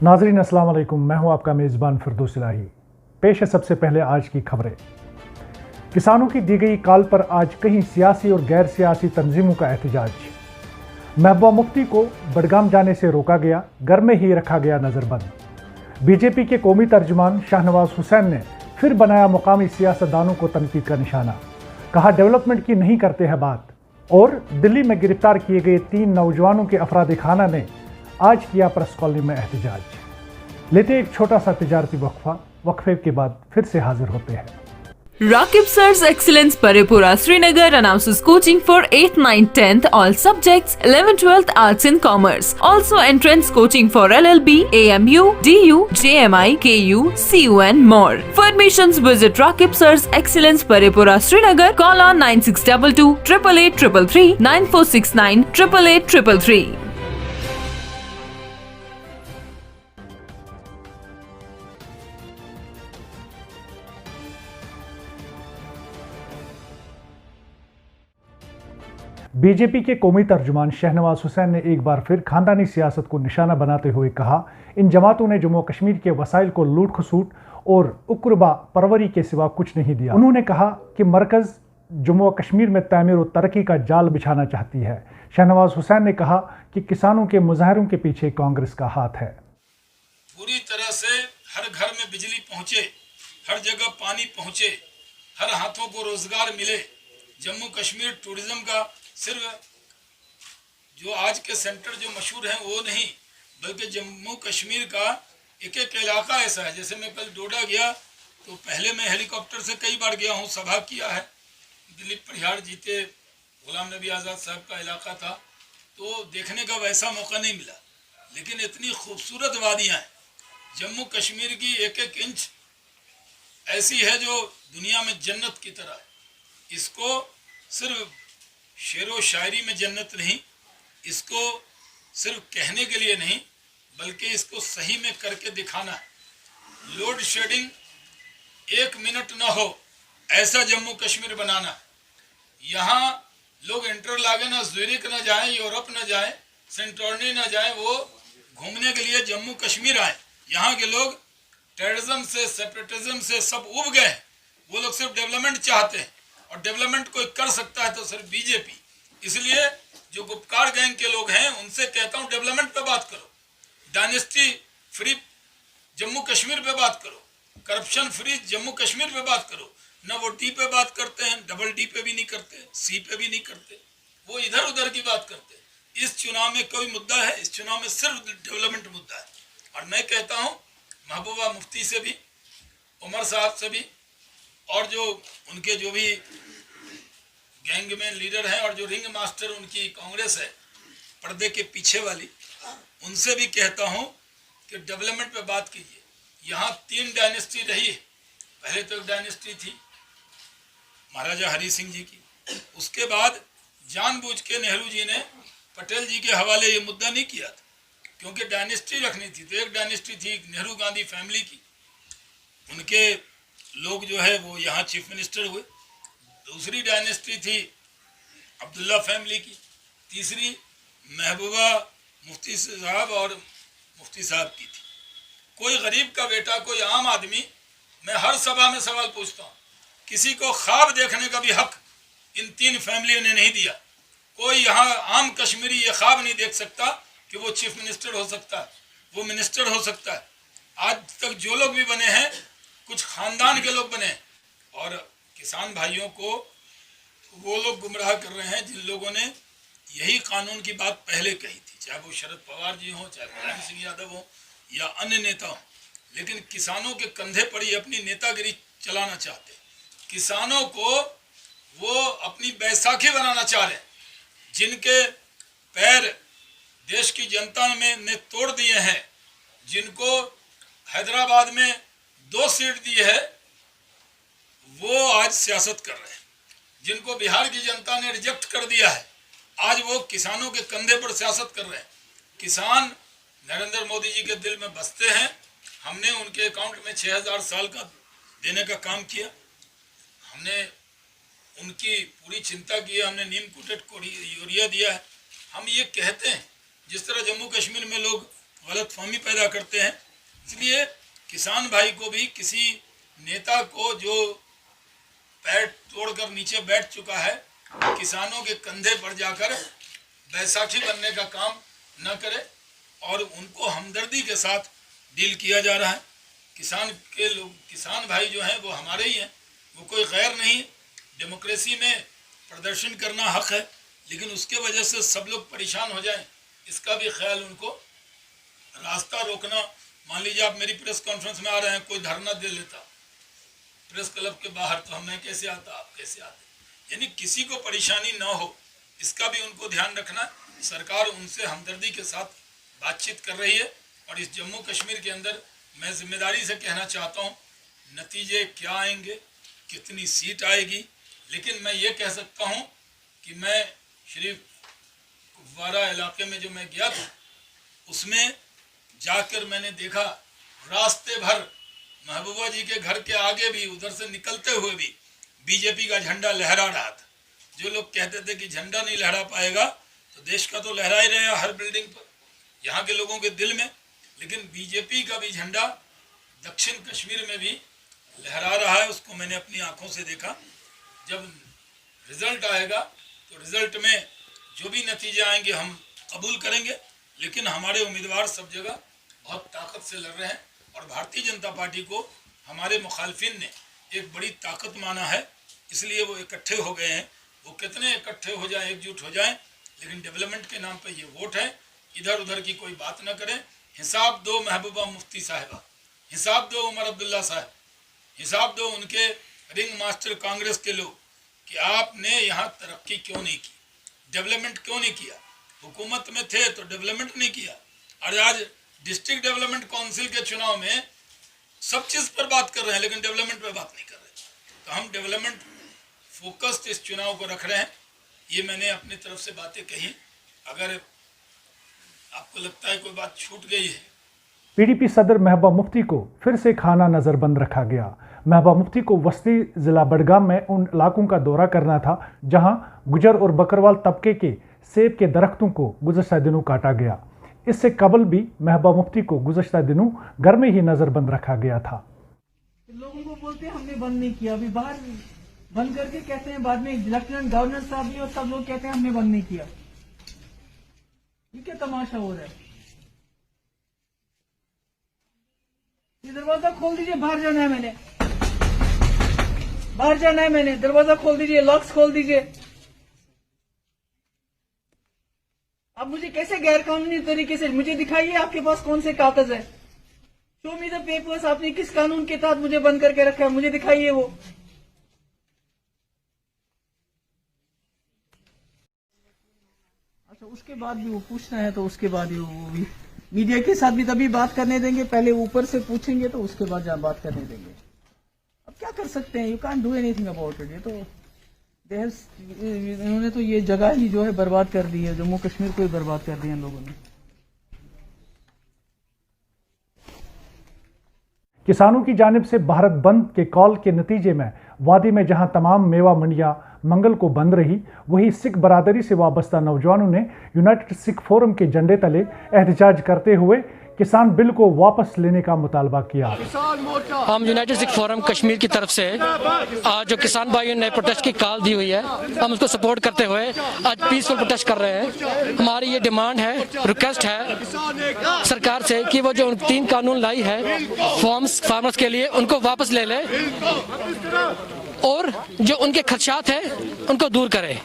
नाजरीन अस्सलाम वालेकुम, मैं हूं आपका मेज़बान फिरदौस इलाही। पेश है सबसे पहले आज की खबरें। किसानों की दी गई कॉल पर आज कहीं सियासी और गैर सियासी तंजीमों का एहतजाज। महबूबा मुफ्ती को बडगाम जाने से रोका गया, घर में ही रखा गया नज़रबंद। बीजेपी के कौमी तर्जुमान शाहनवाज हुसैन ने फिर बनाया मुकामी सियासतदानों को तनकीद का निशाना। कहा डेवलपमेंट की नहीं करते हैं बात। और दिल्ली में गिरफ्तार किए गए 3 नौजवानों के अफराद खाना ने आज किया प्रेस कॉलोनी में एहतजाज। लेते एक छोटा सा तिजारती वक्फा, वक्फे के बाद फिर से हाजिर होते हैं। Rakib Sir's Excellence Paripura Srinagar announces coaching for 8th, 9th, 10th all subjects, 11th, 12th Arts and Commerce. Also entrance coaching for LLB, AMU, DU, JMI, KU, CU and more. For admissions visit Rakib Sir's Excellence Paripura Srinagar. Call on 9622 888 333 9469 888 333. BJP के कौमी तर्जुमान शहनवाज हुसैन ने एक बार फिर खानदानी सियासत को निशाना बनाते हुए कहा, इन जमातों ने जम्मू कश्मीर के वसाइल को लूट खसूट और उक्रबा परवरी के सिवा कुछ नहीं दिया। उन्होंने कहा कि मरकज जम्मू कश्मीर में तमीर और तरक्की का जाल बिछाना चाहती है। शहनवाज हुसैन ने कहा कि किसानों के मुजाहरों के पीछे कांग्रेस का हाथ है। पूरी तरह से हर घर में बिजली पहुंचे, हर जगह पानी पहुंचे, हर हाथों को रोजगार मिले। जम्मू कश्मीर टूरिज्म का सिर्फ जो आज के सेंटर जो मशहूर हैं वो नहीं, बल्कि जम्मू कश्मीर का एक एक इलाका ऐसा है। जैसे मैं कल डोडा गया तो पहले मैं हेलीकॉप्टर से कई बार गया हूँ, सभा किया है। दिलीप परिहार जीते, गुलाम नबी आज़ाद साहब का इलाका था, तो देखने का वैसा मौका नहीं मिला। लेकिन इतनी खूबसूरत वादियाँ हैं जम्मू कश्मीर की, एक एक इंच ऐसी है जो दुनिया में जन्नत की तरह है। इसको सिर्फ शेरो शायरी में जन्नत नहीं, इसको सिर्फ कहने के लिए नहीं, बल्कि इसको सही में करके दिखाना है। लोड शेडिंग 1 मिनट ना हो ऐसा जम्मू कश्मीर बनाना। यहाँ लोग इंटरलागन ना ज्यूरिख ना जाएं, यूरोप ना जाएं, सेंटोर्नी ना जाएं, वो घूमने के लिए जम्मू कश्मीर आए। यहाँ के लोग टेररिज्म से, सेपरेटिज्म से सब उब गए। वो लोग सिर्फ डेवलपमेंट चाहते हैं, और डेवलपमेंट कोई कर सकता है तो सिर्फ बीजेपी। इसलिए जो गुपकार गैंग के लोग हैं उनसे कहता हूं डेवलपमेंट पे बात करो, डायनेस्टी फ्री जम्मू कश्मीर पे बात करो, करप्शन फ्री जम्मू कश्मीर पे बात करो। न वो डी पे बात करते हैं, डबल डी पे भी नहीं करते, सी पे भी नहीं करते, वो इधर उधर की बात करते हैं। इस चुनाव में कोई मुद्दा है? इस चुनाव में सिर्फ डेवलपमेंट मुद्दा है। और मैं कहता हूँ महबूबा मुफ्ती से भी, उमर साहब से भी, और जो उनके जो भी गैंग में लीडर हैं और जो रिंग मास्टर उनकी कांग्रेस है पर्दे के पीछे वाली, उनसे भी कहता हूं कि डेवलपमेंट पे बात कीजिए। यहाँ 3 डायनेस्टी रही है। पहले तो एक डायनेस्टी थी महाराजा हरि सिंह जी की, उसके बाद जानबूझ के नेहरू जी ने पटेल जी के हवाले ये मुद्दा नहीं किया था, क्योंकि डायनेस्टी रखनी थी। तो एक डायनेस्टी थी नेहरू गांधी फैमिली की, उनके लोग जो है वो यहाँ चीफ मिनिस्टर हुए। दूसरी डायनेस्टी थी अब्दुल्ला फैमिली की। तीसरी महबूबा मुफ्ती साहब और मुफ्ती साहब की थी। कोई गरीब का बेटा, कोई आम आदमी, मैं हर सभा में सवाल पूछता हूँ, किसी को ख्वाब देखने का भी हक इन 3 फैमिलियों ने नहीं दिया। कोई यहाँ आम कश्मीरी ये ख्वाब नहीं देख सकता कि वो चीफ मिनिस्टर हो सकता है, वो मिनिस्टर हो सकता है। आज तक जो लोग भी बने हैं कुछ खानदान के लोग बने। और किसान भाइयों को वो लोग गुमराह कर रहे हैं जिन लोगों ने यही कानून की बात पहले कही थी, चाहे वो शरद पवार जी हों, चाहे मुलायम सिंह यादव हों या अन्य नेता हों। लेकिन किसानों के कंधे पर ही अपनी नेतागिरी चलाना चाहते हैं। किसानों को वो अपनी बैसाखी बनाना चाह रहे हैं। जिनके पैर देश की जनता ने तोड़ दिए हैं, जिनको हैदराबाद में 2 सीट दी है, वो आज सियासत कर रहे हैं। जिनको बिहार की जनता ने रिजेक्ट कर दिया है, आज वो किसानों के कंधे पर सियासत कर रहे हैं। किसान नरेंद्र मोदी जी के दिल में बसते हैं। हमने उनके अकाउंट में 6000 साल का देने का काम किया। हमने उनकी पूरी चिंता की है। हमने नीम कुटेट को यूरिया दिया है। हम ये कहते हैं, जिस तरह जम्मू कश्मीर में लोग गलतफहमी पैदा करते हैं। इसलिए किसान भाई को भी किसी नेता को जो पैर तोड़कर नीचे बैठ चुका है, किसानों के कंधे पर जाकर बैसाखी बनने का काम न करे और उनको हमदर्दी के साथ डील किया जा रहा है। किसान भाई जो हैं वो हमारे ही हैं, वो कोई गैर नहीं। डेमोक्रेसी में प्रदर्शन करना हक है, लेकिन उसके वजह से सब लोग परेशान हो जाएं, इसका भी ख्याल उनको। रास्ता रोकना, मान लीजिए आप मेरी प्रेस कॉन्फ्रेंस में आ रहे हैं, कोई धरना दे लेता प्रेस क्लब के बाहर, तो मैं कैसे आता, आप कैसे आते, यानी किसी को परेशानी ना हो, इसका भी उनको ध्यान रखना। सरकार उनसे हमदर्दी के साथ बातचीत कर रही है और इस जम्मू कश्मीर के अंदर मैं जिम्मेदारी से कहना चाहता हूँ, नतीजे क्या आएंगे, कितनी सीट आएगी, लेकिन मैं ये कह सकता हूँ कि मैं शरीफ कुपवारा इलाके में जो मैं गया था, उसमें जाकर मैंने देखा रास्ते भर महबूबा जी के घर के आगे भी, उधर से निकलते हुए भी बीजेपी का झंडा लहरा रहा था। जो लोग कहते थे कि झंडा नहीं लहरा पाएगा, तो देश का तो लहरा ही रहा हर बिल्डिंग पर, यहाँ के लोगों के दिल में, लेकिन बीजेपी का भी झंडा दक्षिण कश्मीर में भी लहरा रहा है। उसको मैंने अपनी आंखों से देखा। जब रिजल्ट आएगा तो रिजल्ट में जो भी नतीजे आएंगे हम कबूल करेंगे, लेकिन हमारे उम्मीदवार सब जगह बहुत ताकत से लड़ रहे हैं और भारतीय जनता पार्टी को हमारे मुखालफिन ने एक बड़ी ताकत माना है, इसलिए वो इकट्ठे हो गए हैं। वो कितने इकट्ठे हो जाएं, एकजुट हो जाएं, लेकिन डेवलपमेंट के नाम पे ये वोट है, इधर उधर की कोई बात ना करें। हिसाब दो महबूबा मुफ्ती साहिबा, हिसाब दो उमर अब्दुल्ला साहब, हिसाब दो उनके रिंग मास्टर कांग्रेस के लोग कि आपने यहाँ तरक्की क्यों नहीं की, डेवलपमेंट क्यों नहीं किया। हुकूमत में थे तो डेवलपमेंट नहीं किया, और आज डिस्ट्रिक्ट डेवलपमेंट काउंसिल के चुनाव में सब चीज़ पर बात कर रहे हैं, लेकिन डेवलपमेंट पर बात नहीं कर रहे। तो हम डेवलपमेंट फोकस्ड इस चुनाव को रख रहे हैं। ये मैंने अपनी तरफ से बातें कही। अगर आपको लगता है कोई बात छूट गई है। पीडीपी सदर महबूबा मुफ्ती को फिर से खाना नजरबंद रखा गया। महबूबा मुफ्ती को वस्ती जिला बडगाम में उन इलाकों का दौरा करना था जहां गुजर और बकरवाल तबके के सेब के दरख्तों को गुज़श्ता दिनों काटा गया। इससे कबल भी महबूबा मुफ्ती को गुज़श्ता दिनों घर में ही नजरबंद रखा गया था। लोगों को बोलते हैं हमने बंद नहीं किया, अभी बाहर बंद करके कहते हैं, बाद में लेफ्टिनेंट गवर्नर साहब भी और सब लोग कहते हैं हमने बंद नहीं किया। ये क्या तमाशा हो रहा है? ये दरवाजा खोल दीजिए, बाहर जाना है मैंने, बाहर जाना है मैंने, दरवाजा खोल दीजिए, लॉक्स खोल दीजिए। अब मुझे कैसे गैर कानूनी तरीके से, मुझे दिखाइए आपके पास कौन से कागज है, शो मी द पेपर्स, आपने किस कानून के तहत मुझे बंद करके रखा है, मुझे दिखाइए वो। अच्छा, उसके बाद भी वो पूछना है तो उसके बाद वो भी मीडिया के साथ भी तभी बात करने देंगे, पहले ऊपर से पूछेंगे तो उसके बाद जहाँ बात करने देंगे। अब क्या कर सकते हैं, you can't do anything about it. ये तो इन्होंने तो ये जगह ही जो है बर्बाद कर दी है, जम्मू कश्मीर को ही बर्बाद कर दिया इन लोगों ने। किसानों की जानिब से भारत बंद के कॉल के नतीजे में वादी में जहां तमाम मेवा मंडियां मंगल को बंद रही, वहीं सिख बरादरी से वाबस्ता नौजवानों ने यूनाइटेड सिख फोरम के झंडे तले एहतजाज करते हुए किसान बिल को वापस लेने का मुतालबा किया। हम यूनाइटेड सिख फोरम कश्मीर की तरफ से आज जो किसान भाइयों ने प्रोटेस्ट की कॉल दी हुई है, हम उसको सपोर्ट करते हुए आज पीसफुल प्रोटेस्ट कर रहे हैं। हमारी ये डिमांड है, रिक्वेस्ट है सरकार से कि वो जो 3 कानून लाई है फार्मर्स के लिए, उनको वापस ले ले और जो उनके खदशात हैं उनको दूर करे।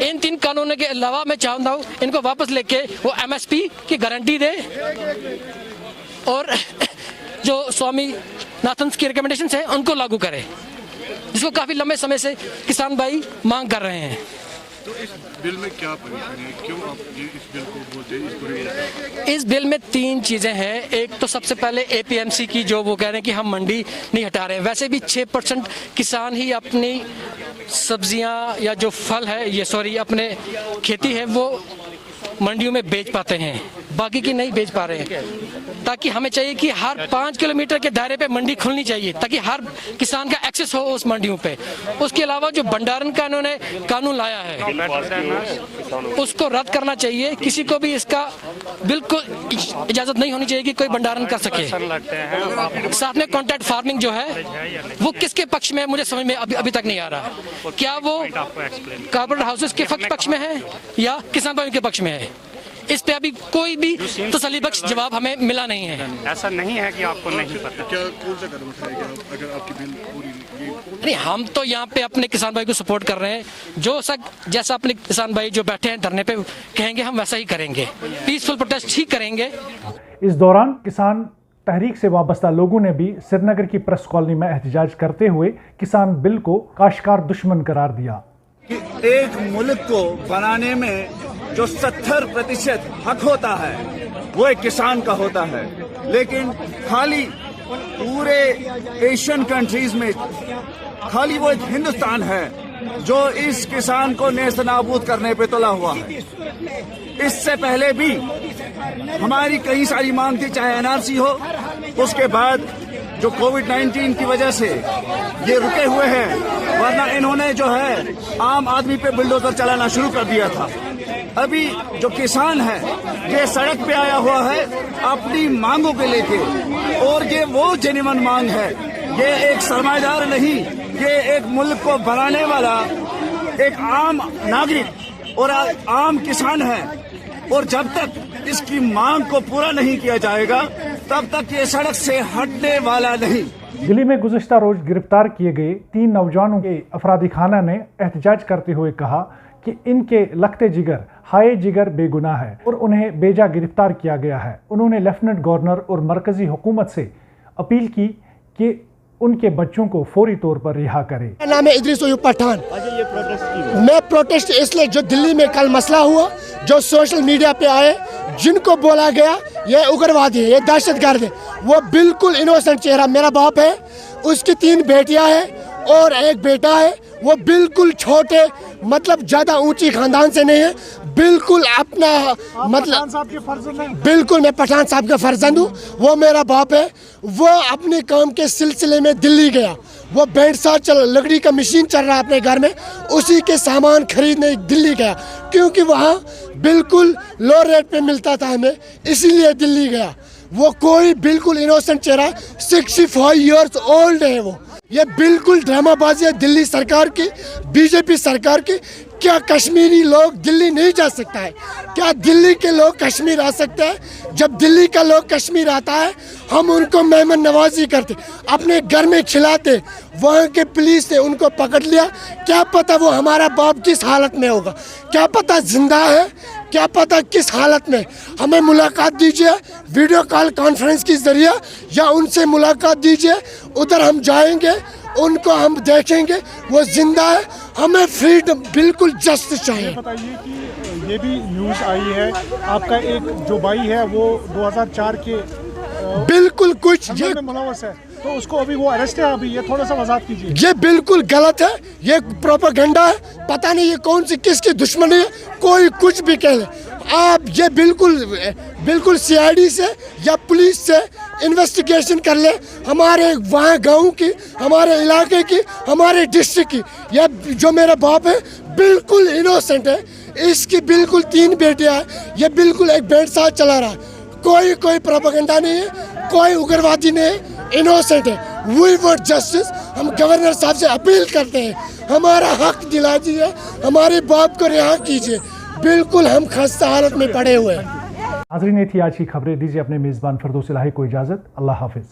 इन 3 कानूनों के अलावा मैं चाहता हूँ इनको वापस लेके वो MSP की गारंटी दे और जो स्वामी नाथन्स की रिकमेंडेशंस हैं उनको लागू करे, जिसको काफी लंबे समय से किसान भाई मांग कर रहे हैं। तो इस बिल में क्या परिवर्तन है, क्यों आप ये इस बिल को बोलते हैं? इस बिल में 3 चीजें हैं। एक तो सबसे पहले APMC की जो वो कह रहे हैं कि हम मंडी नहीं हटा रहे हैं। वैसे भी 6% किसान ही अपनी सब्जियां या जो फल है अपने खेती है वो मंडियों में बेच पाते हैं, बाकी की नहीं बेच पा रहे हैं। ताकि हमें चाहिए कि हर 5 किलोमीटर के दायरे पे मंडी खुलनी चाहिए ताकि हर किसान का एक्सेस हो उस मंडियों पे। उसके अलावा जो भंडारण का इन्होंने कानून लाया है उसको रद्द करना चाहिए। किसी को भी इसका बिल्कुल इजाजत नहीं होनी चाहिए कि कोई भंडारण कर सके। साथ में कॉन्ट्रैक्ट फार्मिंग जो है वो किसके पक्ष में है मुझे समझ में अभी तक नहीं आ रहा। क्या वो कॉर्पोरेट हाउसेस के पक्ष में है या किसान भाइयों के पक्ष में है? इस पे अभी कोई भी तसल्लीबख्श जवाब हमें मिला नहीं है। ऐसा नहीं है कि आपको नहीं पता। क्या कौन सा कदम उठाएगा अगर आपकी बिल पूरी नहीं, हम तो यहाँ पे अपने किसान भाई को सपोर्ट कर रहे हैं। जो जैसा अपने किसान भाई जो बैठे हैं धरने पे कहेंगे हम वैसा ही करेंगे, पीसफुल प्रोटेस्ट ही करेंगे। इस दौरान किसान तहरीक से वाबस्ता लोगों ने भी श्रीनगर की प्रेस कॉलोनी में एहतजाज करते हुए किसान बिल को काश्तकार दुश्मन करार दिया। कि एक मुल्क को बनाने में जो 70% हक होता है वो एक किसान का होता है, लेकिन खाली पूरे एशियन कंट्रीज में खाली वो एक हिंदुस्तान है जो इस किसान को नेस्तनाबूद करने पे तुला हुआ है। इससे पहले भी हमारी कई सारी मांग थी, चाहे एनआरसी हो, उसके बाद जो कोविड-19 की वजह से ये रुके हुए हैं, वरना इन्होंने जो है आम आदमी पे बुलडोजर चलाना शुरू कर दिया था। अभी जो किसान है ये सड़क पे आया हुआ है अपनी मांगों के लेके, और ये वो जेन्युइन मांग है। ये एक सरमाएदार नहीं, ये एक मुल्क को बनाने वाला एक आम नागरिक और आम किसान है, और जब तक इसकी मांग को पूरा नहीं किया जाएगा तब तक ये सड़क से हटने वाला नहीं। दिल्ली में गुज़िश्ता रोज गिरफ्तार किए गए 3 नौजवानों के अफरादी खाना ने एहतजाज करते हुए कहा कि इनके लखते जिगर हाय जिगर बेगुनाह है और उन्हें बेजा गिरफ्तार किया गया है। उन्होंने लेफ्टिनेंट गवर्नर और मरकजी हुकूमत से अपील की कि उनके बच्चों को फौरी तौर पर रिहा करे। मेरा नाम है इदरीस अयूब पठान। मैं प्रोटेस्ट इसलिए जो दिल्ली में कल मसला हुआ, जो सोशल मीडिया पे आए, जिनको बोला गया ये उग्रवादी है, ये दहशतगर्द है, वो बिल्कुल इनोसेंट चेहरा। मेरा बाप है, उसकी 3 बेटियां हैं और एक बेटा है। वो बिल्कुल छोटे मतलब ज्यादा ऊंची खानदान से नहीं है, बिल्कुल अपना मतलब बिल्कुल मैं पठान साहब का फर्जंद हूँ। वो मेरा बाप है। वो अपने काम के सिलसिले में दिल्ली गया, वो बैंड साथ लकड़ी का मशीन चल रहा है अपने घर में, उसी के सामान खरीदने दिल्ली गया, क्योंकि वहाँ बिल्कुल लो रेट पे मिलता था हमें, इसीलिए दिल्ली गया। वो कोई बिल्कुल इनोसेंट चेहरा, 65 ईयर्स ओल्ड है वो। ये बिल्कुल ड्रामाबाजी है दिल्ली सरकार की, बीजेपी सरकार की। क्या कश्मीरी लोग दिल्ली नहीं जा सकता है? क्या दिल्ली के लोग कश्मीर आ सकते हैं? जब दिल्ली का लोग कश्मीर आता है हम उनको मेहमान नवाजी करते, अपने घर में खिलाते। वहाँ के पुलिस ने उनको पकड़ लिया, क्या पता वो हमारा बाप किस हालत में होगा, क्या पता जिंदा है, क्या पता किस हालत में। हमें मुलाकात दीजिए वीडियो कॉल कॉन्फ्रेंस के जरिए, या उनसे मुलाकात दीजिए, उधर हम जाएंगे, उनको हम देखेंगे वो जिंदा है। हमें फ्रीडम, बिल्कुल जस्टिस चाहिए। बताइए कि ये भी न्यूज़ आई है आपका एक जो भाई है वो 2004 के बिल्कुल कुछ ये मुलव्वस है, तो उसको अभी वो अरेस्ट है। अभी ये थोड़ा सा वजाहत कीजिए। ये बिल्कुल गलत है, ये प्रोपेगेंडा है। पता नहीं ये कौन सी किसकी दुश्मनी है, कोई कुछ भी कह ले आप। ये बिल्कुल सीआईडी से या पुलिस से इन्वेस्टिगेशन कर ले, हमारे वहाँ गांव की, हमारे इलाके की, हमारे डिस्ट्रिक्ट की। ये जो मेरा बाप है बिल्कुल इनोसेंट है, इसकी बिल्कुल 3 बेटियां हैं, ये बिल्कुल एक बैंड साथ चला रहा है। कोई प्रोपेगेंडा नहीं है, कोई उग्रवादी नहीं है, इनोसेंट है। We want justice. हम गवर्नर साहब से अपील करते हैं, हमारा हक दिला दीजिए, हमारे बाप को रिहा कीजिए। बिल्कुल हम खस्ता हालत में पड़े हुए हैं। नाज़रीन, ये थी आज की खबरें। दीजिए अपने मेज़बान फिरदौस इलाही को इजाज़त। अल्लाह हाफिज़।